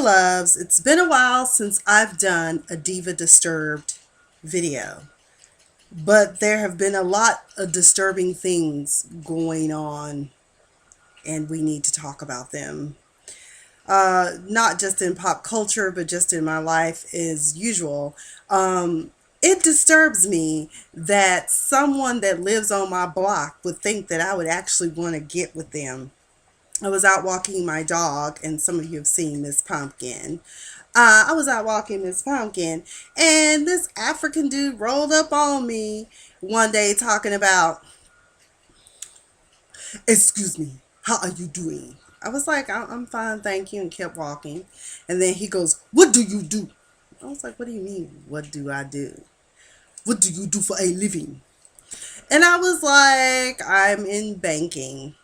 loves, it's been a while since I've done a Diva Disturbed video, but there have been a lot of disturbing things going on, and we need to talk about them. Not just in pop culture, but just in my life as usual. It disturbs me that someone that lives on my block would think that I would actually want to get with them. I was out walking my dog, and some of you have seen Miss Pumpkin. I was out walking Miss Pumpkin, and this African dude rolled up on me one day talking about, "Excuse me, how are you doing?" I was like, I'm fine, thank you," and kept walking. And then he goes, "What do you do?" I was like, "What do you mean, what do I do? What do you do for a living?" And I was like, "I'm in banking."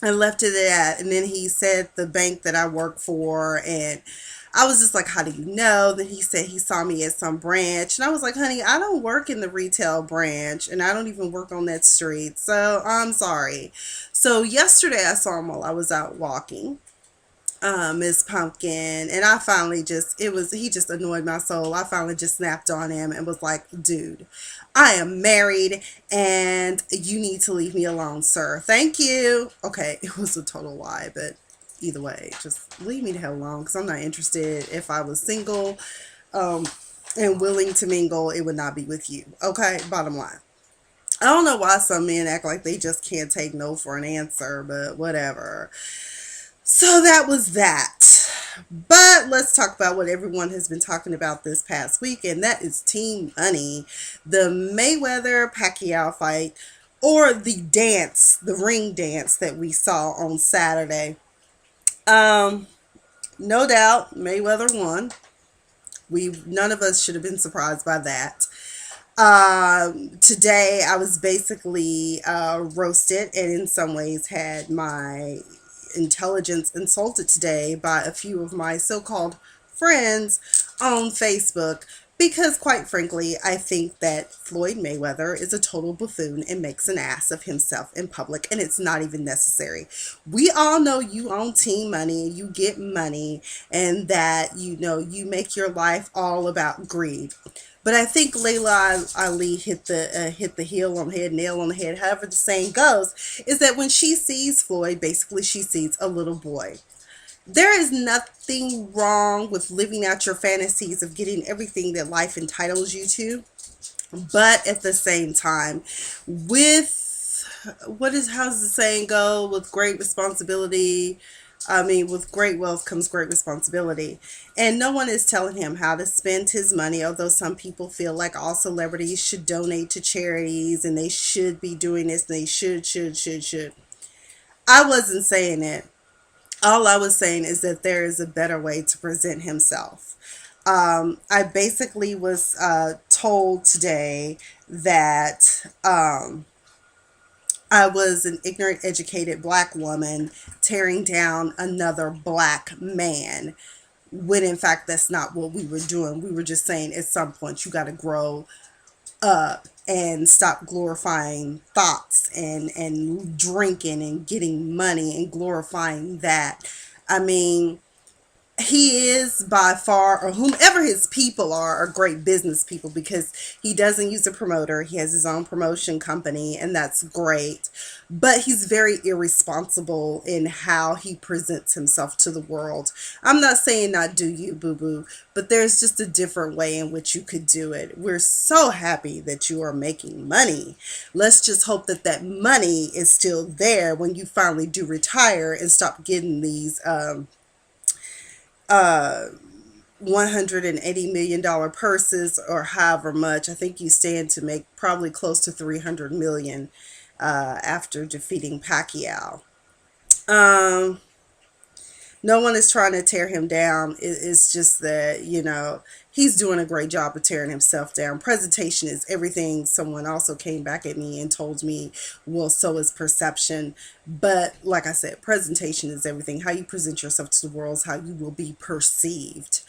I left it at, and then he said the bank that I work for, and I was just like, "How do you know?" Then he said he saw me at some branch, and I was like, "Honey, I don't work in the retail branch, and I don't even work on that street, so I'm sorry." So yesterday I saw him while I was out walking, Miss Pumpkin, and I finally just, he just annoyed my soul. I finally just snapped on him and was like, "Dude, I am married and you need to leave me alone, sir. Thank you." Okay, it was a total lie, but either way, just leave me the hell alone because I'm not interested. If I was single um, and willing to mingle, it would not be with you. Okay, bottom line. I don't know why some men act like they just can't take no for an answer, but whatever. So that was that. But let's talk about what everyone has been talking about this past week, and that is Team Money, the Mayweather Pacquiao fight, or the dance, the ring dance that we saw on Saturday. Um, no doubt Mayweather won. We none of us should have been surprised by that. Today I was basically roasted, and in some ways had my intelligence insulted today by a few of my so-called friends on Facebook, because quite frankly I think that Floyd Mayweather is a total buffoon and makes an ass of himself in public, and it's not even necessary. We all know you own Team Money and you get money, and that you make your life all about greed. But I think Layla Ali hit the heel on the head, nail on the head, however the saying goes, is that when she sees Floyd, basically she sees a little boy. There is nothing wrong with living out your fantasies of getting everything that life entitles you to, but at the same time, with how's the saying go? With great responsibility, with great wealth comes great responsibility. And no one is telling him how to spend his money, although some people feel like all celebrities should donate to charities and they should be doing this, and they should. I wasn't saying it. All I was saying is that there is a better way to present himself. I basically was told today that I was an ignorant, educated black woman tearing down another black man, when in fact that's not what we were doing. We were just saying at some point you got to grow up and stop glorifying thoughts and drinking and getting money and glorifying that. I mean, he is by far, or whomever his people are great business people, because he doesn't use a promoter. He has his own promotion company, and that's great. But he's very irresponsible in how he presents himself to the world. I'm not saying not do you, boo boo, but there's just a different way in which you could do it. We're so happy that you are making money. Let's just hope that that money is still there when you finally do retire and stop getting these uh, $180 million purses, or however much. I think you stand to make probably close to 300 million after defeating Pacquiao. Um, no one is trying to tear him down. It's just that, he's doing a great job of tearing himself down. Presentation is everything. Someone also came back at me and told me, well, so is perception. But like I said, presentation is everything. How you present yourself to the world is how you will be perceived.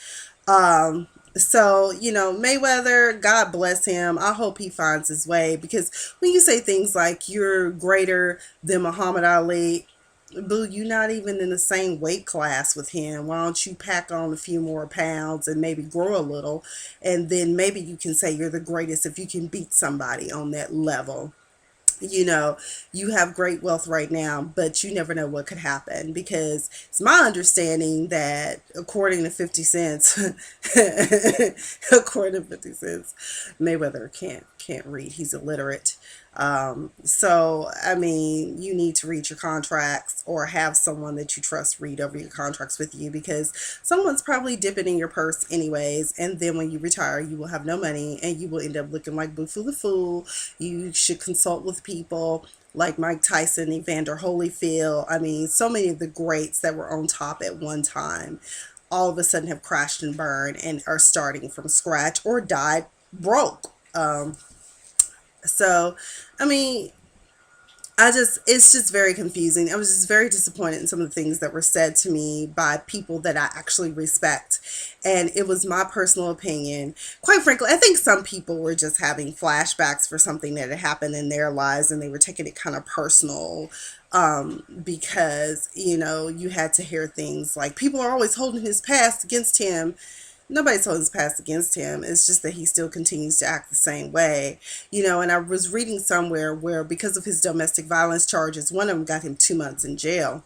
So, Mayweather, God bless him. I hope he finds his way, because when you say things like you're greater than Muhammad Ali, Boo, you're not even in the same weight class with him. Why don't you pack on a few more pounds and maybe grow a little? And then maybe you can say you're the greatest if you can beat somebody on that level. You know, you have great wealth right now, but you never know what could happen, because it's my understanding that according to 50 cents, according to 50 cents, Mayweather can't read. He's illiterate. So I mean, you need to read your contracts or have someone that you trust read over your contracts with you, because someone's probably dipping in your purse anyways, and then when you retire you will have no money and you will end up looking like Boo the Fool. You should consult with people like Mike Tyson, Evander Holyfield. I mean, so many of the greats that were on top at one time all of a sudden have crashed and burned and are starting from scratch or died broke. So, I mean, it's just very confusing. I was just very disappointed in some of the things that were said to me by people that I actually respect. And it was my personal opinion. Quite frankly, I think some people were just having flashbacks for something that had happened in their lives and they were taking it kind of personal. Because, you know, you had to hear things like people are always holding his past against him. Nobody's holding his past against him. It's just that he still continues to act the same way. You know, and I was reading somewhere where because of his domestic violence charges, one of them got him 2 months in jail.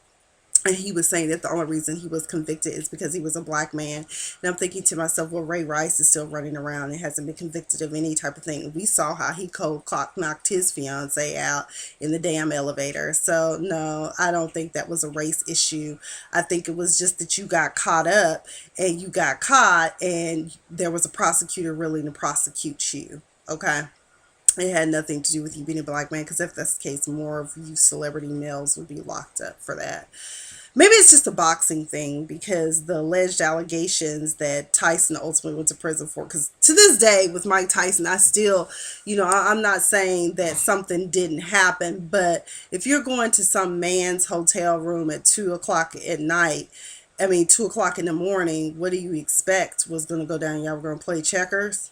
And he was saying that the only reason he was convicted is because he was a black man. And I'm thinking to myself, well, Ray Rice is still running around and hasn't been convicted of any type of thing. We saw how he cold clock knocked his fiance out in the damn elevator. So no, I don't think that was a race issue. I think it was just that you got caught up and you got caught and there was a prosecutor willing to prosecute you. Okay. It had nothing to do with you being a black man, because if that's the case, more of you celebrity males would be locked up for that. Maybe it's just a boxing thing, because the alleged allegations that Tyson ultimately went to prison for, because to this day with Mike Tyson, I still, you know, I'm not saying that something didn't happen, but if you're going to some man's hotel room at 2 o'clock at night, I mean, 2 o'clock in the morning, what do you expect was going to go down? Y'all were going to play checkers?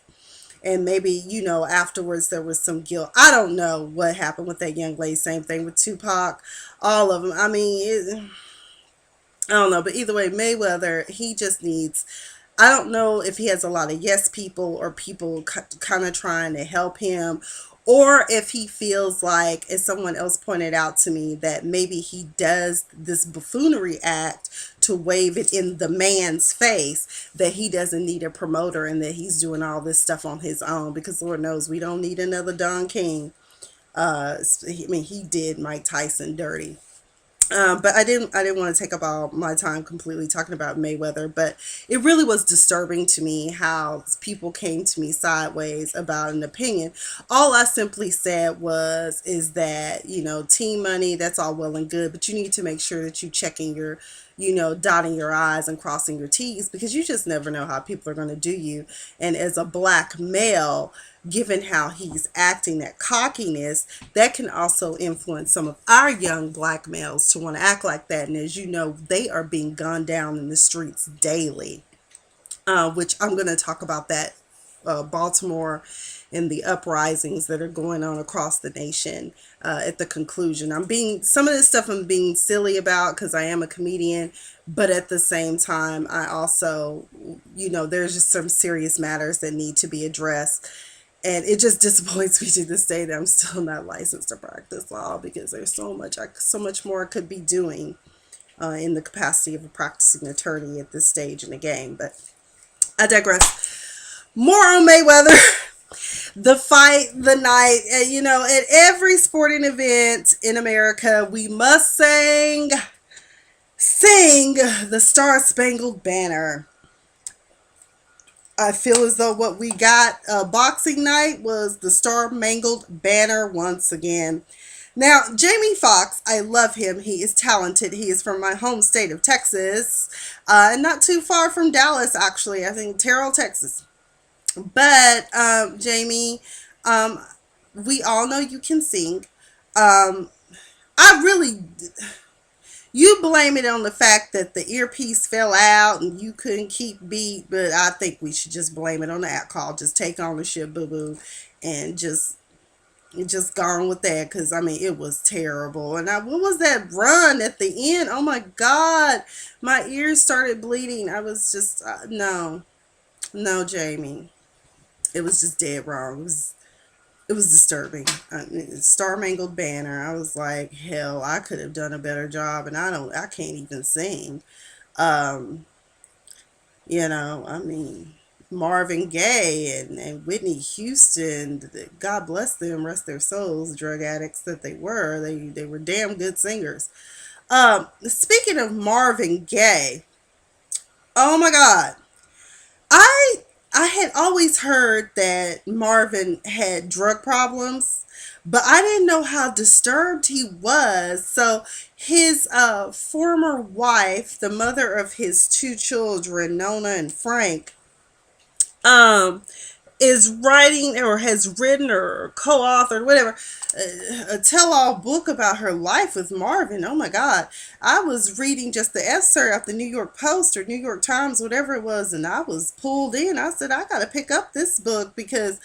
And maybe, you know, afterwards there was some guilt. I don't know what happened with that young lady. Same thing with Tupac. All of them. I mean, I don't know, but either way, Mayweather, he just needs. I don't know if he has a lot of yes people or people kind of trying to help him, or if he feels like, as someone else pointed out to me, that maybe he does this buffoonery act to wave it in the man's face that he doesn't need a promoter and that he's doing all this stuff on his own, because Lord knows we don't need another Don King. I mean, he did Mike Tyson dirty. But I didn't want to take up all my time completely talking about Mayweather, but it really was disturbing to me how people came to me sideways about an opinion. All I simply said is that, you know, team money, that's all well and good, but you need to make sure that you checking your, you know, dotting your I's and crossing your T's, because you just never know how people are going to do you. And as a black male, given how he's acting, that cockiness, that can also influence some of our young black males to want to act like that. And as you know, they are being gunned down in the streets daily, which I'm going to talk about that, Baltimore and the uprisings that are going on across the nation, at the conclusion. Some of this stuff I'm being silly about because I am a comedian, but at the same time, I also, you know, there's just some serious matters that need to be addressed. And it just disappoints me to this day that I'm still not licensed to practice law, because there's so much more I could be doing in the capacity of a practicing attorney at this stage in the game. But I digress. More on Mayweather. The fight, the night. You know, at every sporting event in America, we must sing the Star-Spangled Banner. I feel as though what we got boxing night was the Star Mangled Banner once again. Now, Jamie Foxx, I love him. He is talented. He is from my home state of Texas, not too far from Dallas, actually. I think Terrell, Texas. But Jamie, we all know you can sing. I really. You blame it on the fact that the earpiece fell out and you couldn't keep beat, but I think we should just blame it on the alcohol. Just take ownership, boo-boo, and just just gone with that because I mean it was terrible. And what was that run at the end? Oh my God, my ears started bleeding. I was just no, no, Jamie. It was just dead wrong. It was disturbing. Star Mangled Banner. I was like, hell, I could have done a better job, and I can't even sing. Um, I mean, Marvin Gaye and Whitney Houston, God bless them, rest their souls, drug addicts that they were. They were damn good singers. Speaking of Marvin Gaye, oh my God, I I had always heard that Marvin had drug problems, but I didn't know how disturbed he was. So his former wife, the mother of his two children, Nona and Frank, um, is writing or has written or co-authored whatever a tell-all book about her life with Marvin. Oh my God. I was reading just the excerpt of the New York Post or New York Times, whatever it was, and I was pulled in. I said, I got to pick up this book because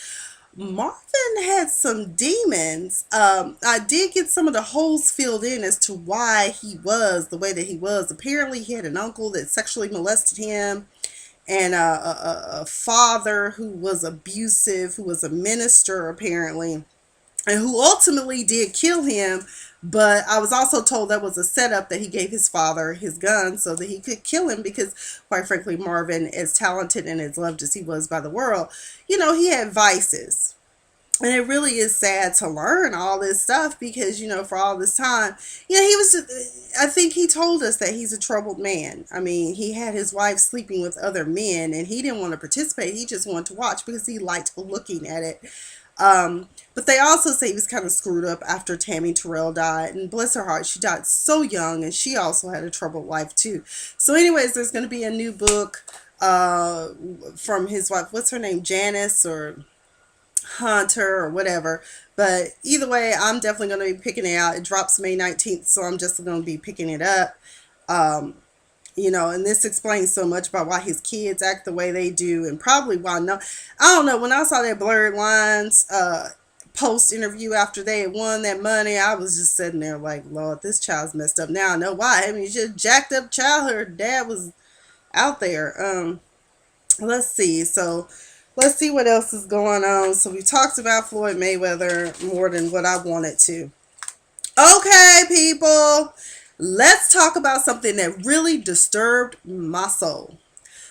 Marvin had some demons. I did get some of the holes filled in as to why he was the way that he was. Apparently, he had an uncle that sexually molested him, and a father who was abusive, who was a minister apparently, and who ultimately did kill him. But I was also told that was a setup that he gave his father his gun so that he could kill him because, quite frankly, Marvin, as talented and as loved as he was by the world, he had vices. And it really is sad to learn all this stuff because, for all this time, he was just, I think he told us that he's a troubled man. I mean, he had his wife sleeping with other men and he didn't want to participate. He just wanted to watch because he liked looking at it. But they also say he was kind of screwed up after Tammy Terrell died. And bless her heart, she died so young and she also had a troubled life too. So anyways, there's going to be a new book from his wife. What's her name? Janice or Hunter or whatever. But either way, I'm definitely going to be picking it out. It drops May 19th, so I'm just going to be picking it up. Um, and this explains so much about why his kids act the way they do and probably why no. I don't know. When I saw that Blurred Lines post interview after they had won that money, I was just sitting there like, Lord, this child's messed up. Now I know why. I mean, it's just jacked up child. Her dad was out there. Let's see. So let's see what else is going on. So we talked about Floyd Mayweather more than what I wanted to. Okay, people, let's talk about something that really disturbed my soul.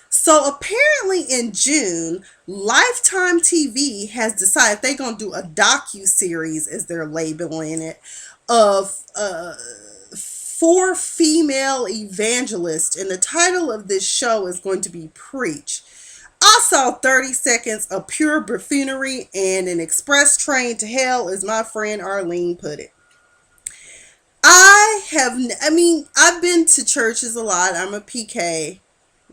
So apparently in June, Lifetime TV has decided they're going to do a docu-series, as they're labeling it, of four female evangelists. And the title of this show is going to be Preach. I saw 30 seconds of pure buffoonery and an express train to hell, as my friend Arlene put it. I've been to churches a lot. I'm a PK,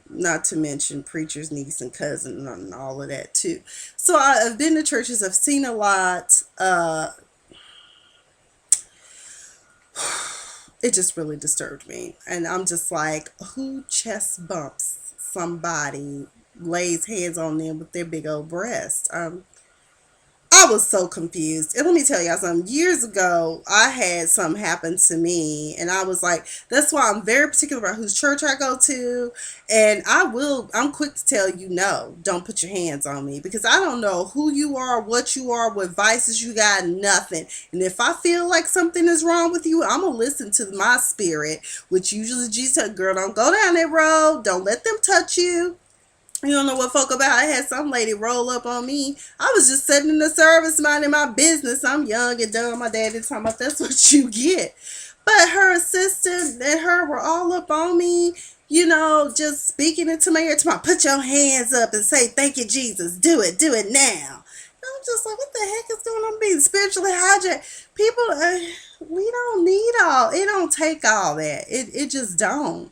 not to mention preacher's niece and cousin and all of that too. So I've been to churches. I've seen a lot. It just really disturbed me. And I'm just like, who chest bumps somebody, lays hands on them with their big old breast? I was so confused. And let me tell y'all something. Years ago, I had something happen to me, and I was like, that's why I'm very particular about whose church I go to. And I'm quick to tell you, no, don't put your hands on me because I don't know who you are, what vices you got, nothing. And if I feel like something is wrong with you, I'm going to listen to my spirit, which usually Jesus said, girl, don't go down that road. Don't let them touch you. You don't know what folk about. I had some lady roll up on me. I was just sitting in the service minding my business. I'm young and dumb. My daddy talking about that's what you get. But her assistant and her were all up on me, just speaking into my ear. Put your hands up and say, thank you, Jesus. Do it now. I'm just like, what the heck is going on? I'm being spiritually hijacked. People, we don't need all. It don't take all that. It just don't.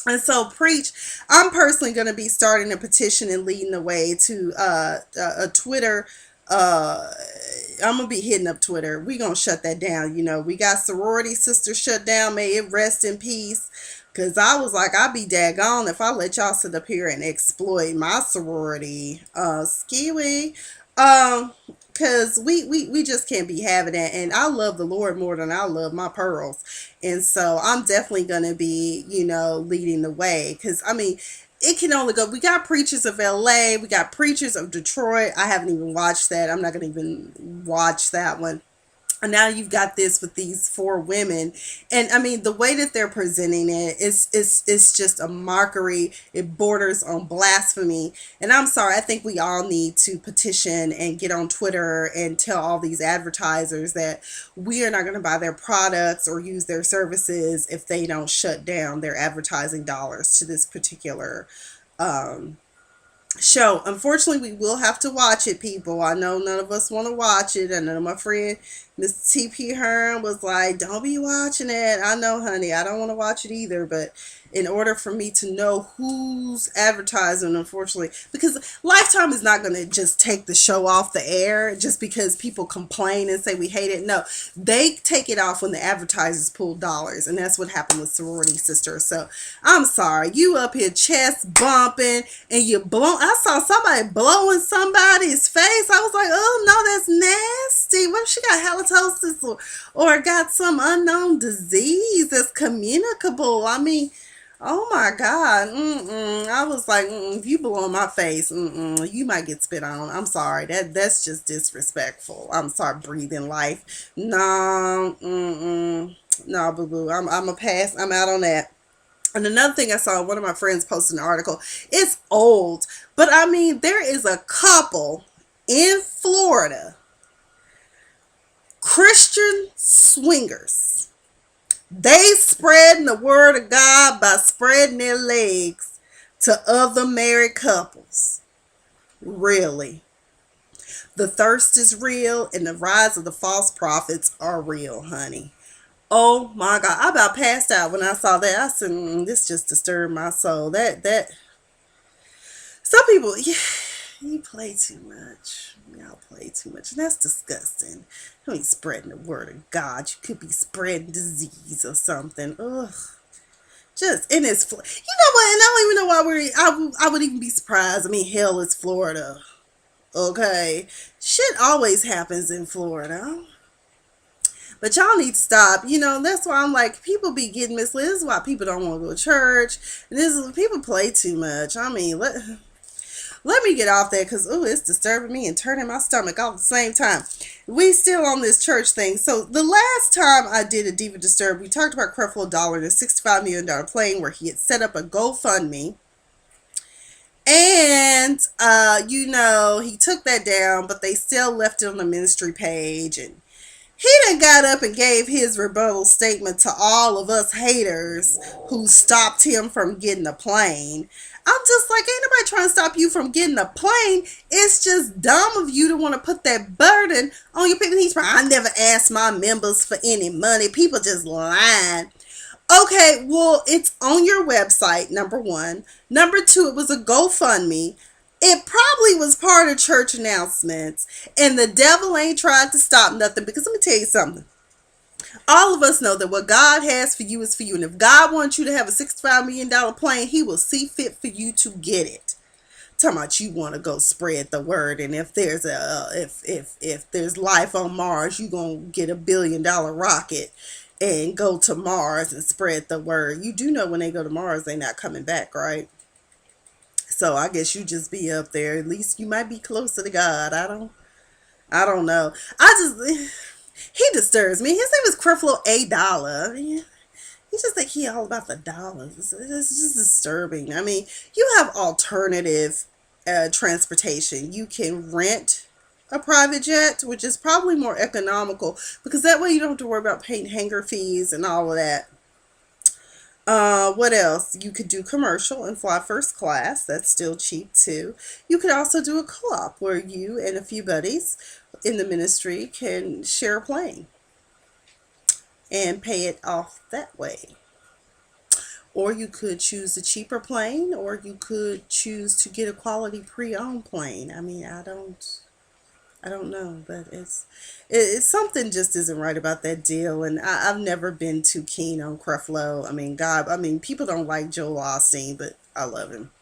And so Preach, I'm personally going to be starting a petition and leading the way to a Twitter. I'm going to be hitting up Twitter. We're going to shut that down. We got Sorority Sister shut down. May it rest in peace. Because I was like, I'd be daggone if I let y'all sit up here and exploit my sorority. Skiwi. Because because we just can't be having that. And I love the Lord more than I love my pearls. And so I'm definitely going to be, leading the way. Because, I mean, it can only go. We got Preachers of LA. We got Preachers of Detroit. I haven't even watched that. I'm not going to even watch that one. And now you've got this with these four women, and I mean the way that they're presenting it is just a mockery. It borders on blasphemy, and I'm sorry. I think we all need to petition and get on Twitter and tell all these advertisers that we are not going to buy their products or use their services if they don't shut down their advertising dollars to this particular um, show. Unfortunately, we will have to watch it, people. I know none of us want to watch it. I know my friend Miss TP Hearn was like, don't be watching it. I know, honey, I don't want to watch it either. But in order for me to know who's advertising, unfortunately, because Lifetime is not going to just take the show off the air just because people complain and say we hate it. No, they take it off when the advertisers pull dollars. And that's what happened with Sorority Sisters. So I'm sorry. You up here chest bumping and you blow. I saw somebody blowing somebody's face. I was like, oh no, that's nasty. What if she got halitosis or got some unknown disease that's communicable? I mean, oh my God. I was like, if you blow in my face, you might get spit on. I'm sorry. That's just disrespectful. I'm sorry, breathing life. No, no, boo boo. I'm a pass. I'm out on that. And another thing I saw, one of my friends posted an article. It's old, but I mean, there is a couple in Florida, Christian swingers. They spreading the word of God by spreading their legs to other married couples. Really. The thirst is real and the rise of the false prophets are real, honey. Oh my God. I about passed out when I saw that. I said, this just disturbed my soul. That some people, yeah, you play too much. Y'all play too much. And that's disgusting. You ain't spreading the word of God. You could be spreading disease or something. Ugh. Just, and it's, you know what? And I don't even know why I would even be surprised. I mean, hell, it's Florida. Okay. Shit always happens in Florida. But y'all need to stop. That's why I'm like, people be getting misled. This is why people don't want to go to church. And this is people play too much. I mean, let me get off that because, it's disturbing me and turning my stomach all at the same time. We still on this church thing. So the last time I did a Diva Disturbed, we talked about Creflo Dollar, the $65 million plane where he had set up a GoFundMe. And, he took that down, but they still left it on the ministry page. And he done got up and gave his rebuttal statement to all of us haters who stopped him from getting a plane. I'm just like, ain't nobody trying to stop you from getting a plane. It's just dumb of you to want to put that burden on your people. He's probably, I never asked my members for any money. People just lying. Okay, well, it's on your website, number one. Number two, it was a GoFundMe. It probably was part of church announcements. And the devil ain't tried to stop nothing. Because let me tell you something. All of us know that what God has for you is for you. And if God wants you to have a $65 million plane, he will see fit for you to get it. Talking about you want to go spread the word. And if there's if there's life on Mars, you're going to get $1 billion rocket and go to Mars and spread the word. You do know when they go to Mars, they're not coming back, right? So I guess you just be up there. At least you might be closer to God. I don't know. He disturbs me. His name is Creflo A Dollar. I mean, he just think he all about the dollars. It's just disturbing. I mean, you have alternative transportation. You can rent a private jet, which is probably more economical because that way you don't have to worry about paying hangar fees and all of that. What else? You could do commercial and fly first class. That's still cheap too. You could also do a co-op where you and a few buddies in the ministry can share a plane and pay it off that way. Or you could choose a cheaper plane, or you could choose to get a quality pre-owned plane. I mean, I don't know, but it's something just isn't right about that deal. And I've never been too keen on Creflo. I mean, God, people don't like Joel Osteen, but I love him.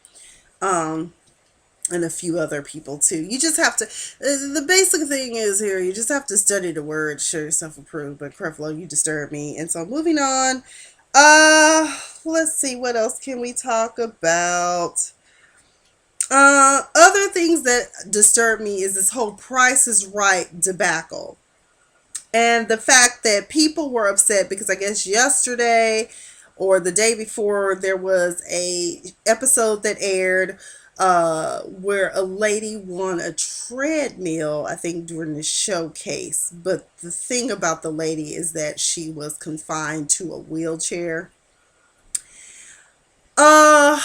and a few other people too. You just have to, the basic thing is here, you just have to study the word, show yourself approved. But Creflo, you disturb me. And so moving on, let's see, what else can we talk about? Other things that disturb me is this whole Price is Right debacle. And the fact that people were upset because I guess yesterday or the day before there was a episode that aired where a lady won a treadmill, I think during the showcase. But the thing about the lady is that she was confined to a wheelchair. Uh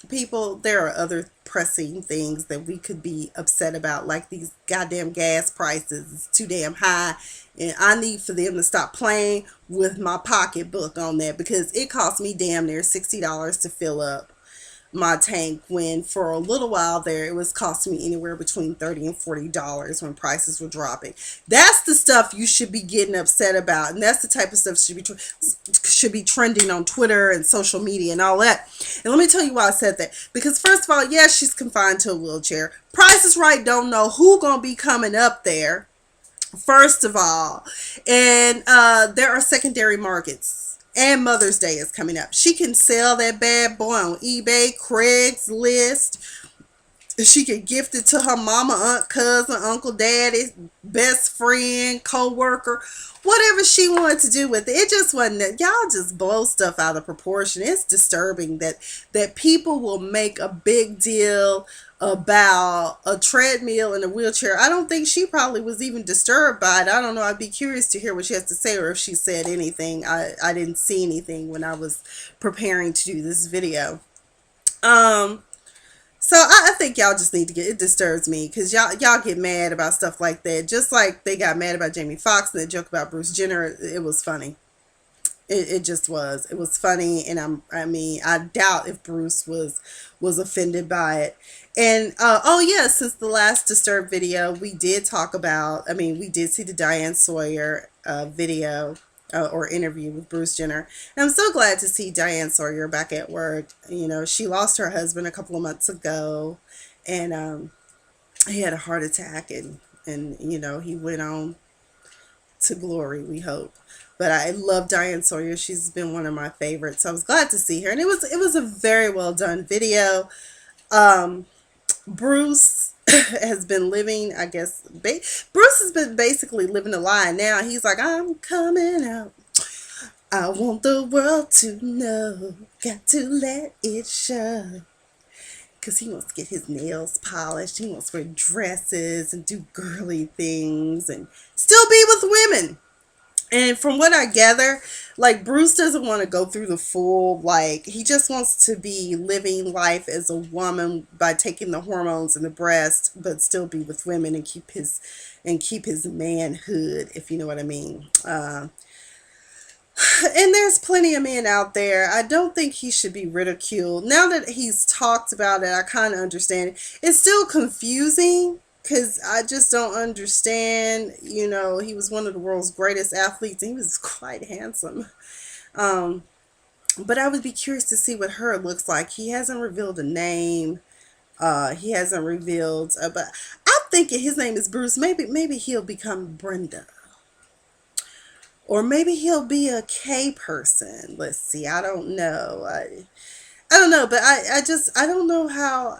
People, there are other pressing things that we could be upset about, like these goddamn gas prices. It's too damn high, and I need for them to stop playing with my pocketbook on that, because it cost me damn near $60 to fill up my tank, when for a little while there it was costing me anywhere between $30 and $40 when prices were dropping. That's the stuff you should be getting upset about, and that's the type of stuff should be trending on Twitter and social media and all that. And let me tell you why I said that. Because first of all, yes, she's confined to a wheelchair. Price is Right don't know who gonna be coming up there, first of all. And there are secondary markets, and Mother's Day is coming up. She can sell that bad boy on eBay, Craigslist. She can gift it to her mama, aunt, cousin, uncle, daddy, best friend, co-worker, whatever she wanted to do with it. It just wasn't that. Y'all just blow stuff out of proportion. It's disturbing that people will make a big deal about a treadmill and a wheelchair. I don't think she probably was even disturbed by it. I don't know. I'd be curious to hear what she has to say, or if she said anything. I didn't see anything when I was preparing to do this video. So I think y'all just need to get, it disturbs me because y'all get mad about stuff like that. Just like they got mad about Jamie Foxx and that joke about Bruce Jenner. It was funny. It just was. It was funny, and I mean, I doubt if Bruce was offended by it. And oh yeah, since the last Disturbed video, we did talk about. I mean, we did see the Diane Sawyer video or interview with Bruce Jenner. And I'm so glad to see Diane Sawyer back at work. You know, she lost her husband a couple of months ago, and he had a heart attack, and you know, he went on to glory, we hope. But I love Diane Sawyer. She's been one of my favorites. So I was glad to see her. And it was a very well done video. Bruce has been living, I guess, Bruce has been basically living a lie now. He's like, I'm coming out. I want the world to know. Got to let it show. Because he wants to get his nails polished. He wants to wear dresses and do girly things and still be with women. And from what I gather, like, Bruce doesn't want to go through the full, like, he just wants to be living life as a woman by taking the hormones in the breast, but still be with women and keep his manhood, if you know what I mean. And there's plenty of men out there. I don't think he should be ridiculed. Now that he's talked about it, I kind of understand it. It's still confusing, because I just don't understand. You know, he was one of the world's greatest athletes, and he was quite handsome. But I would be curious to see what her looks like. He hasn't revealed a name. He hasn't revealed, but I'm thinking his name is Bruce. Maybe he'll become Brenda. Or maybe he'll be a K person. Let's see. I don't know. I don't know, but I don't know how.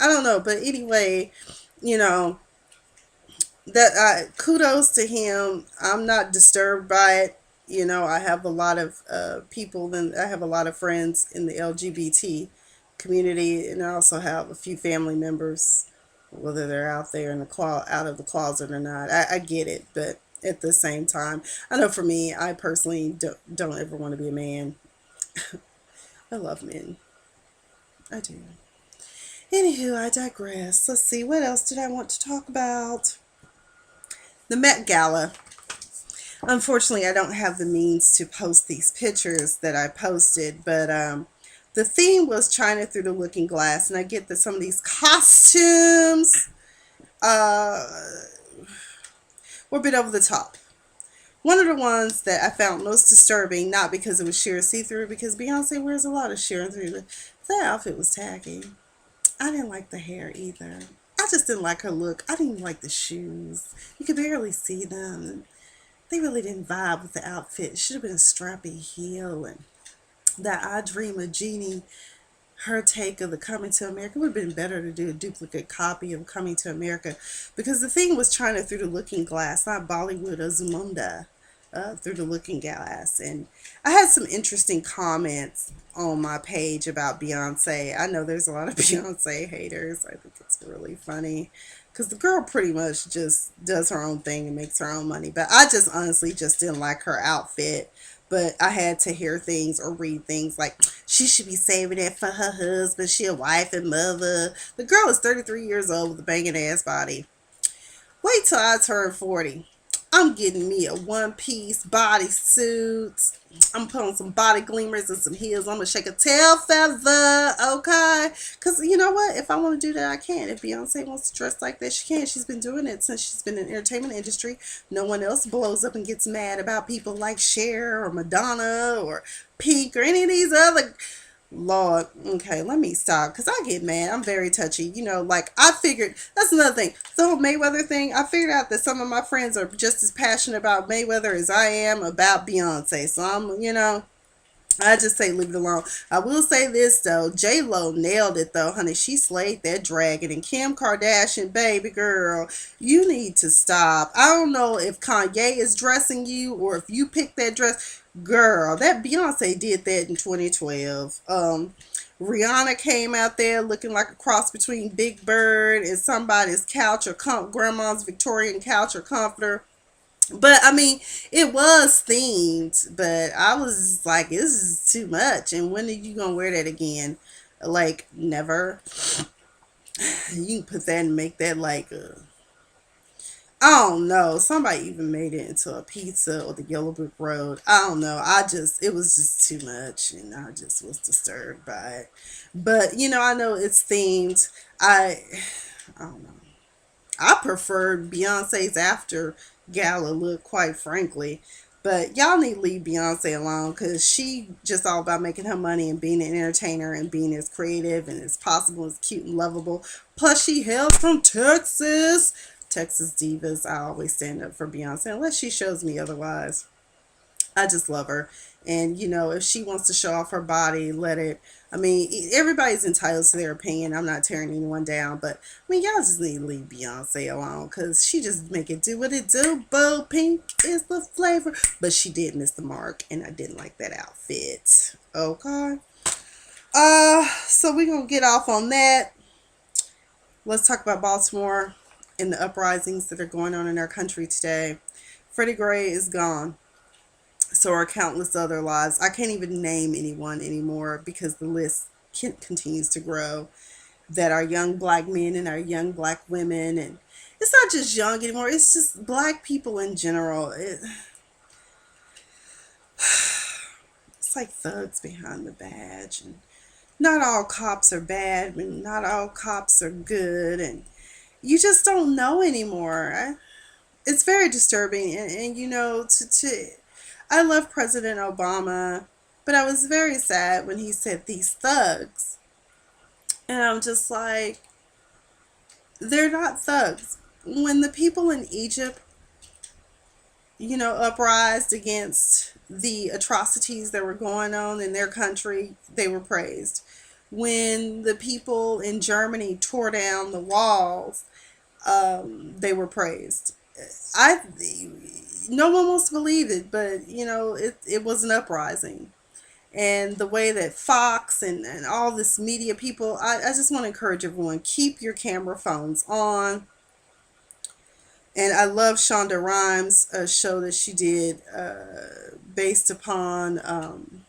I don't know, but anyway, you know, that kudos to him. I'm not disturbed by it. You know, I have a lot of people, and I have a lot of friends in the LGBT community, and I also have a few family members, whether they're out there in the out of the closet or not. I get it, but at the same time, I know for me, I personally don't ever want to be a man. I love men. I do. Anywho, I digress. Let's see, what else did I want to talk about? The Met Gala. Unfortunately, I don't have the means to post these pictures that I posted, but the theme was China Through the Looking Glass, and I get that some of these costumes were a bit over the top. One of the ones that I found most disturbing, not because it was sheer see-through, because Beyonce wears a lot of sheer through. That outfit was tacky. I didn't like the hair either. I just didn't like her look. I didn't even like the shoes. You could barely see them. They really didn't vibe with the outfit. It should have been a strappy heel, and that I Dream of Jeannie, her take of the Coming to America, would have been better to do a duplicate copy of Coming to America, because the thing was China through the looking glass, not Bollywood or Zamunda, through the looking glass. And I had some interesting comments on my page about Beyonce. I know there's a lot of Beyonce haters. I think it's really funny because the girl pretty much just does her own thing and makes her own money. But I just honestly just didn't like her outfit. But I had to hear things or read things like she should be saving it for her husband. She a wife and mother. The girl is 33 years old with a banging ass body. Wait till I turn 40. I'm getting me a one piece bodysuit. I'm putting on some body gleamers and some heels. I'm gonna shake a tail feather, okay? Cause you know what? If I want to do that, I can. If Beyonce wants to dress like that, she can. She's been doing it since she's been in the entertainment industry. No one else blows up and gets mad about people like Cher or Madonna or Pink or any of these other. Lord, okay, let me stop because I get mad. I'm very touchy. Like I figured, that's another thing. The whole Mayweather thing, I figured out that some of my friends are just as passionate about Mayweather as I am about Beyonce. So I just say leave it alone. I will say this though, J Lo nailed it though, honey. She slayed that dragon. And Kim Kardashian, baby girl, you need to stop. I don't know if Kanye is dressing you or if you picked that dress, girl. That Beyonce did that in 2012. Rihanna came out there looking like a cross between Big Bird and somebody's couch or grandma's Victorian couch or comforter. But I mean, it was themed, but I was like, this is too much. And when are you gonna wear that again? Like, never. You can put that and make that like I don't know. Somebody even made it into a pizza or the Yellow Brick Road. I don't know. It was just too much, and I just was disturbed by it. But I know it's themed. I don't know. I preferred Beyonce's after gala look, quite frankly. But y'all need to leave Beyonce alone because she just all about making her money and being an entertainer and being as creative and as possible, as cute and lovable. Plus, she hails from Texas. Texas divas. I always stand up for Beyonce unless she shows me otherwise. I just love her. And, if she wants to show off her body, let it. I mean, everybody's entitled to their opinion. I'm not tearing anyone down. But, I mean, y'all just need to leave Beyonce alone because she just make it do what it do. Bo pink is the flavor. But she did miss the mark. And I didn't like that outfit. Okay. So we're going to get off on that. Let's talk about Baltimore and the uprisings that are going on in our country today. Freddie Gray is gone. So are countless other lives. I can't even name anyone anymore because the list continues to grow. That are young black men and our young black women. And it's not just young anymore. It's just black people in general. It's like thugs behind the badge. And not all cops are bad. And not all cops are good. And you just don't know anymore. It's very disturbing. And I love President Obama, but I was very sad when he said these thugs. And I'm just like, they're not thugs. When the people in Egypt, uprised against the atrocities that were going on in their country, they were praised. When the people in Germany tore down the walls, they were praised. I No one wants to believe it, but it was an uprising. And the way that Foxx and all this media people, I just want to encourage everyone, keep your camera phones on. And I love Shonda Rhimes' show that she did based upon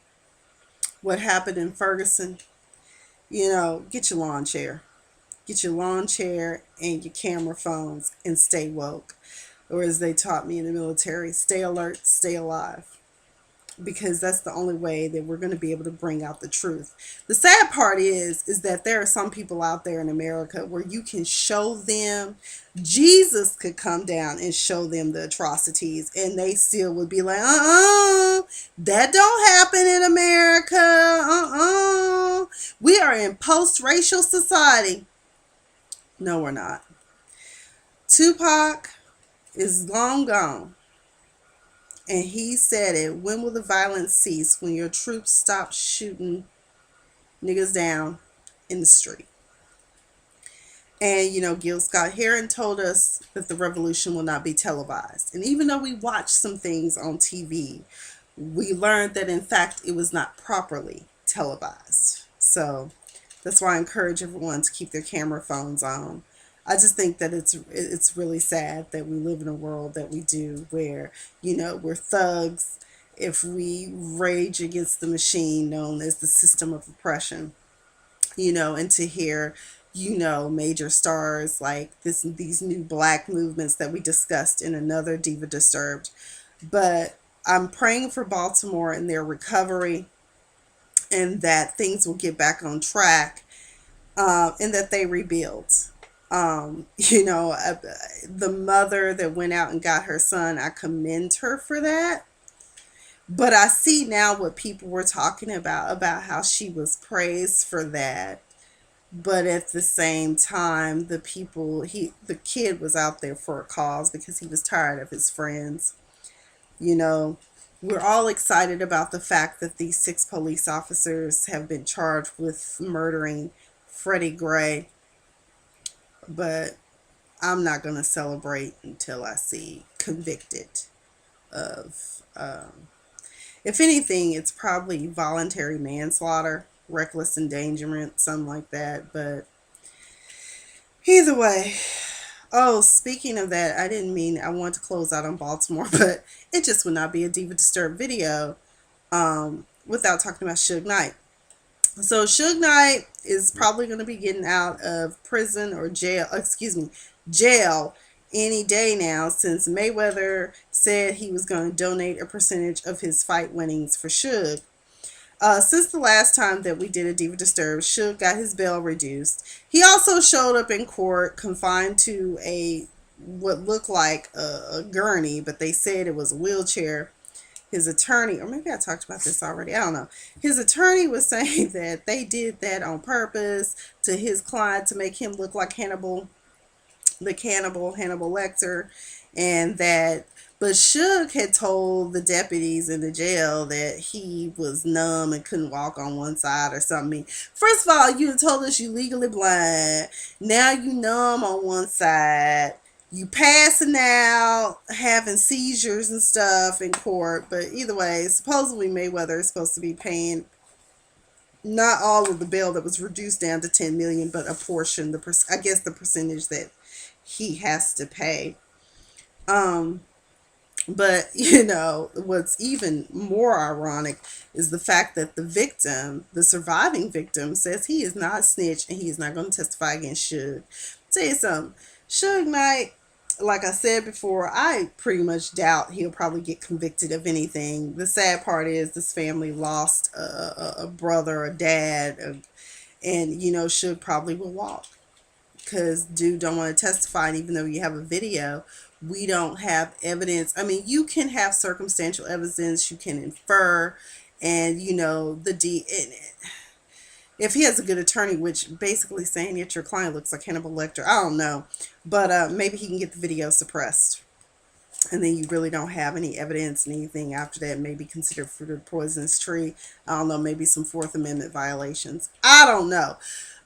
what happened in Ferguson. Get your lawn chair. Get your lawn chair and your camera phones and stay woke. Or as they taught me in the military, stay alert, stay alive. because that's the only way that we're going to be able to bring out the truth. The sad part is that there are some people out there in America where you can show them, Jesus could come down and show them the atrocities, and they still would be like, that don't happen in America. We are in post-racial society. No, we're not. Tupac is long gone. And he said it. When will the violence cease? When your troops stop shooting niggas down in the street. And, Gil Scott-Heron told us that the revolution will not be televised. And even though we watched some things on TV, we learned that, in fact, it was not properly televised. So that's why I encourage everyone to keep their camera phones on. I just think that it's really sad that we live in a world that we do where, we're thugs if we rage against the machine known as the system of oppression, and to hear, major stars like these new black movements that we discussed in another Diva Disturbed. But I'm praying for Baltimore and their recovery, and that things will get back on track, and that they rebuild. The mother that went out and got her son, I commend her for that. But I see now what people were talking about how she was praised for that. But at the same time, the kid was out there for a cause because he was tired of his friends. We're all excited about the fact that these 6 police officers have been charged with murdering Freddie Gray. But I'm not going to celebrate until I see convicted of, if anything, it's probably voluntary manslaughter, reckless endangerment, something like that. But either way, speaking of that, I wanted to close out on Baltimore, but it just would not be a Diva Disturbed video without talking about Suge Knight. So Suge Knight is probably going to be getting out of prison or jail any day now, since Mayweather said he was going to donate a percentage of his fight winnings for Suge. Since the last time that we did a Diva Disturbed, Suge got his bail reduced. He also showed up in court confined to what looked like a gurney, but they said it was a wheelchair. His attorney, or maybe I talked about this already, I don't know. His attorney was saying that they did that on purpose to his client to make him look like Hannibal Lecter, and but Suge had told the deputies in the jail that he was numb and couldn't walk on one side or something. First of all, you told us you legally blind. Now you numb on one side. You passing out, having seizures and stuff in court. But either way, supposedly Mayweather is supposed to be paying not all of the bail that was reduced down to $10 million, but a portion, the percentage that he has to pay. But what's even more ironic is the fact that the surviving victim, says he is not a snitch and he is not going to testify against Suge. I'll tell you something, Suge Knight, like I said before, I pretty much doubt he'll probably get convicted of anything. The sad part is this family lost a brother, a dad, and Suge probably will walk because dude don't want to testify. And even though you have a video, we don't have evidence. I mean, you can have circumstantial evidence, you can infer, and if he has a good attorney, which basically saying that your client looks like Hannibal Lecter, I don't know. But maybe he can get the video suppressed. And then you really don't have any evidence, and anything after that may be considered fruit of the poisonous tree. I don't know, maybe some Fourth Amendment violations. I don't know.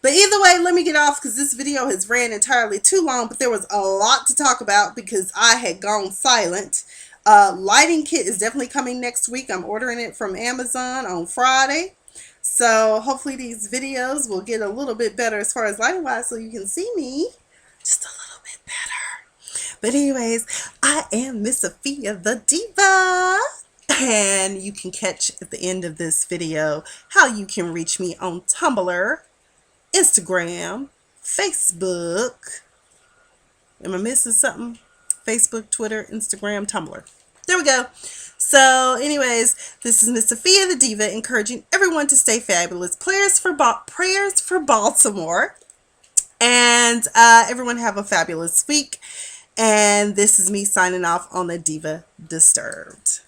But either way, let me get off because this video has ran entirely too long. But there was a lot to talk about because I had gone silent. Lighting kit is definitely coming next week. I'm ordering it from Amazon on Friday. So hopefully these videos will get a little bit better as far as lighting wise, so you can see me just a little bit better. But anyways, I am Miss Sophia the Diva, and you can catch at the end of this video how you can reach me on Tumblr, Instagram, Facebook. Am I missing something? Facebook, Twitter, Instagram, Tumblr. There we go. So, anyways, this is Miss Sophia the Diva, encouraging everyone to stay fabulous. Prayers for Baltimore. And everyone have a fabulous week. And this is me signing off on the Diva Disturbed.